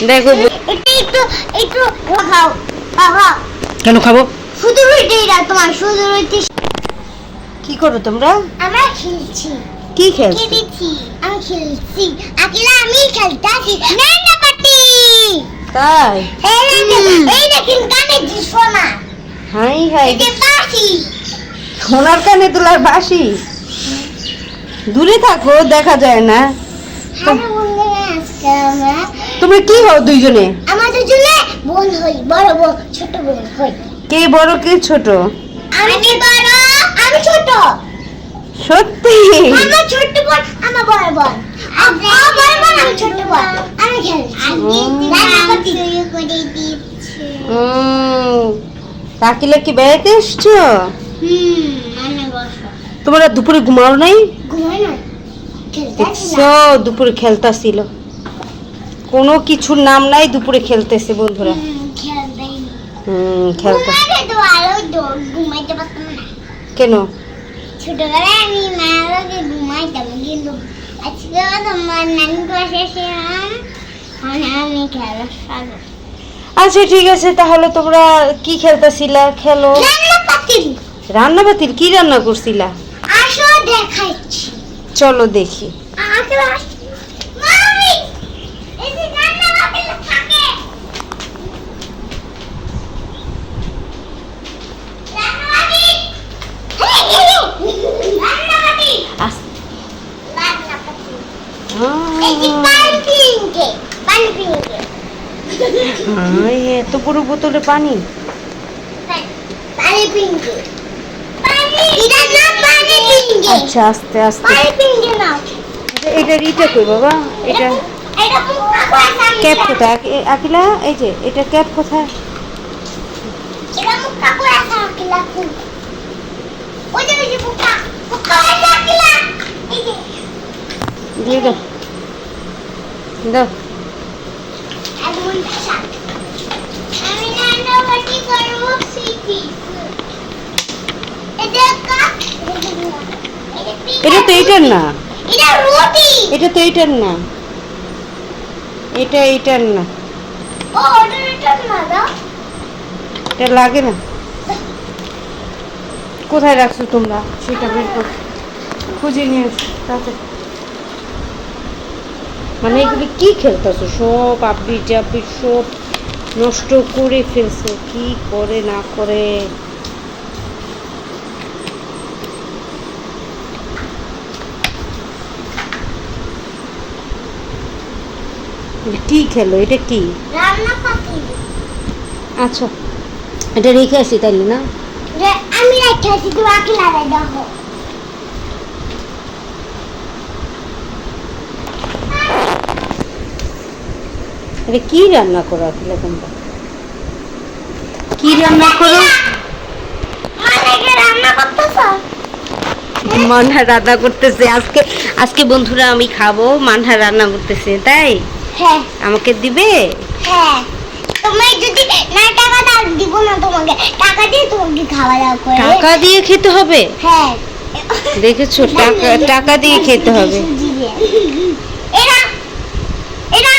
দেখো একটু খাও খাও। কেন খাবো? শুধু রুটি না, তোমার শুধু রুটি। কি করো তোমরা? আমরা খেলছি। কি খেলছো? খেলছি, আমি খেলছি। আকিলা আমি খেলতাছি নানা পাটি। তাই? এই দেখেন কানে যে সোনা। হাই হাই, এটা বাসি। সোনার কানে তোলার বাঁশি। দূরে থাকো, দেখা যায় না। হ্যালো বন্ধুরা, আজকে আমরা তোমরা কি হও দুইজনে? আমাদের জন্য বোন হই, বড় বোন ছোট বোন হই। কে বড় কে ছোট? আমি বড়, আমি ছোট। সত্যি? আমার ছোট বোন, আমার বড় বোন। আমার বড় বোন, আমি ছোট বোন। আমি খেলছি। শুরু করে দিচ্ছি। কাকিলা কি বেড়াতে এসছো? মানে বসো। তোমরা দুপুরে ঘুমাও নাই? ঘুমাই না, খেলতেছি দেখছো দুপুরে খেলতাছিল। কোনো কিছুর নাম নাই, দুপুরে খেলতেছে বন্ধুরা। খেলতেই না। খেলতে ঘুমাইতে তো আরো ঘুমাইতে পারতাম না। কেন? ছোটবেলায় আমি মায়ের লগে ঘুমাইতাম, কিন্তু আজকে তোমার নানি পাশে ছিলাম, আমি খেলা সাজা। আচ্ছা ঠিক আছে, তাহলে তোমরা কি খেলতেছিলা? খেলো। রান্না পাতিল। রান্না বাতিল? কি রান্না করছিলা? আসো দেখাচ্ছি। চলো দেখি। আমাকে মামি, এই যে রান্না পাতিল থাকে। রান্না পাতিল। রান্না পাতিল। রান্না পাতিল। এই যে পানি পিঙ্কে, পানি পিঙ্কে। এত বড় বোতলে পানি? পানি পিঙ্কে। পানি, এটা না পানি পিঙ্কে। আচ্ছা আস্তে আস্তে। পানি পিঙ্কে নাও। এটা কই বাবা? এটা এটা মুখা করা ক্যাপ কোথায়? আকিলা, এই যে এটা ক্যাপ কোথায়? এটা মুখা করা সাকিলা ফুল। ওই যে মুখা, মুখা সাকিলা। এই যে দিয়ে দাও, দাও। এমন শাক। আমি রান্না বাটি করব শিখি। এটা কাপ। এটা তো এইটার না। এটা রুটি। এটা তো এইটার না। এটা এইটার না। ও এটা না দাও। এটা লাগে না। কোথায় রাখছো তোমরা? সেটা বের কর, খুঁজে নিয়ে এসো তাড়াতাড়ি। মানে এগুলি কি খেলতেছো? সব আপনি চাপি সব নষ্ট করে ফেলছো। কি করে না করে। কি খেলো? এটা কি? রান্না পাতিল। আচ্ছা, এটা রেখে আসি তাইলে না? আমি রাখছি, তুমি আকিলা দাও। এটা কি রান্না করো আসলে তোমরা? কি রান্না করো? মানে রান্না করতেছো? মানহা রান্না করতেছে আজকে। আজকে বন্ধুরা আমি খাবো, মানহা রান্না করতেছে। তাই হ্যাঁ আমাকে দিবে? হ্যাঁ। তুমি যদি না টাকা দাও, দিব না তোমাকে। টাকা দিয়ে তোমাকে খাওয়া দাওয়া করে। টাকা দিয়ে খেতে হবে? হ্যাঁ। দেখেছো, টাকা দিয়ে খেতে হবে। এরা এরা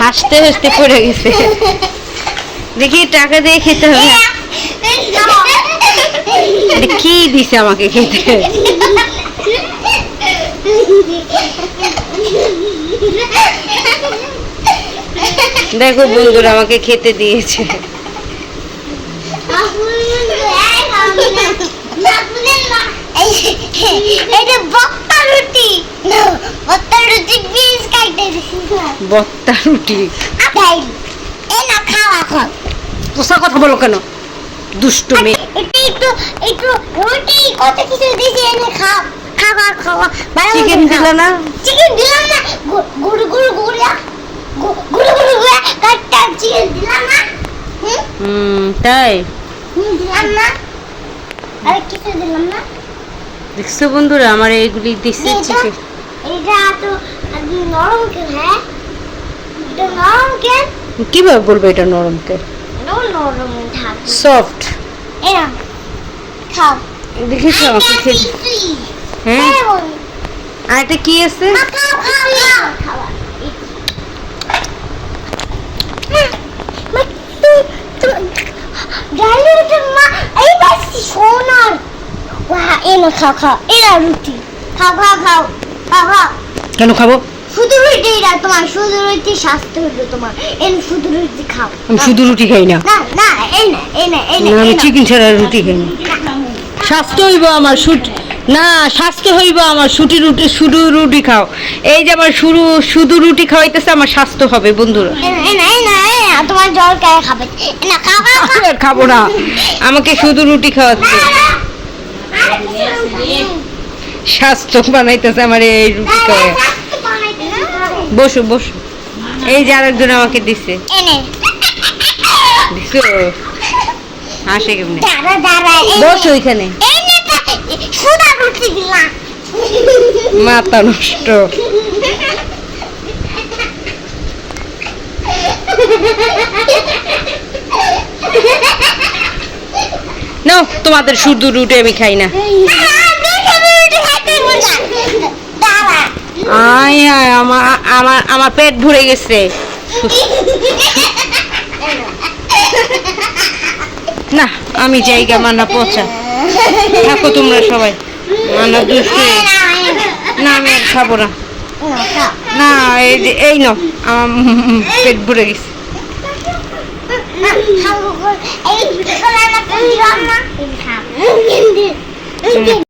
হাসতে হাসতে পড়ে গেছে। দেখি, টাকা দিয়ে খেতে হবে। এটা কি দিছে আমাকে খেতে? দেখো বন্ধুরা, আমাকে খেতে দিয়েছে। এটা বক্তা রুটি। বক্তা রুটি পিস কাটে দিছি। বত্তা রুটি? আগাই এ না খাওয়া খাও। পোষা কথা বলো কেন, দুষ্ট মেয়ে? এটা একটু রুটি কত কিছু দিছি, এনে খাও। খাওয়া খাওয়া। চিকেন দিলা না? চিকেন দিলাম না। গুড় গুড় গুড়া গুড় গুড় গুড়া কাটটা চিকেন দিলাম না। তাই? দিলাম না। আর কিছু দিলাম না। দেখছো বন্ধুরা, আমার এইগুলি দিচ্ছে চিকেন। এটা তো একদম নরম কেন? হ্যাঁ, এটা নরম কেন? কিভাবে বলবো এটা নরম কে? নরম নরম থাকে। সফট। এরা খাও। দেখিস আমাকে খেতে? হ্যাঁ, আর এটা কি আছে? কেন খাবো? শুধু রুটি এটা তোমার, শুধু রুটি স্বাস্থ্য হইলো তোমার, এই শুধু রুটি খাও। আমি শুধু রুটি খাই না। না না, এই না এই না এই না, আমি চিকেন ছাড়া রুটি খাই না। স্বাস্থ্য হইব আমার না, স্বাস্থ্য হইব আমার শুধু রুটি খাও। এই যে আমার শুধু রুটি খাওয়াইতেছে, আমার স্বাস্থ্য হবে বন্ধুরা। তোমার জল কে খাবে? না খাও খাও খাও। আর খাবো না, আমাকে শুধু রুটি খাওয়াচ্ছে। স্বাস্থ্য বানাইতেছে আমার এই রুটি খাওয়ায়। বসো বসো, এই যে আরেকজন আমাকে দিছে। এনে দিছো হাসে কেমনে? দাঁড়া দাঁড়া, বসো ওইখানে। এই নে সুদা রুটি দিলাম। মাথা নষ্ট। নাও, তোমাদের শুধু রুটি আমি খাই না। আয় আয়, আমার পেট ভরে গেছে। না, আমি জায়গা মানা পচা। থাকো তোমরা সবাই। মানা দুষ্টু। না, আমি আর খাবো না। না, এই নাও, আমার পেট ভরে গেছে। এই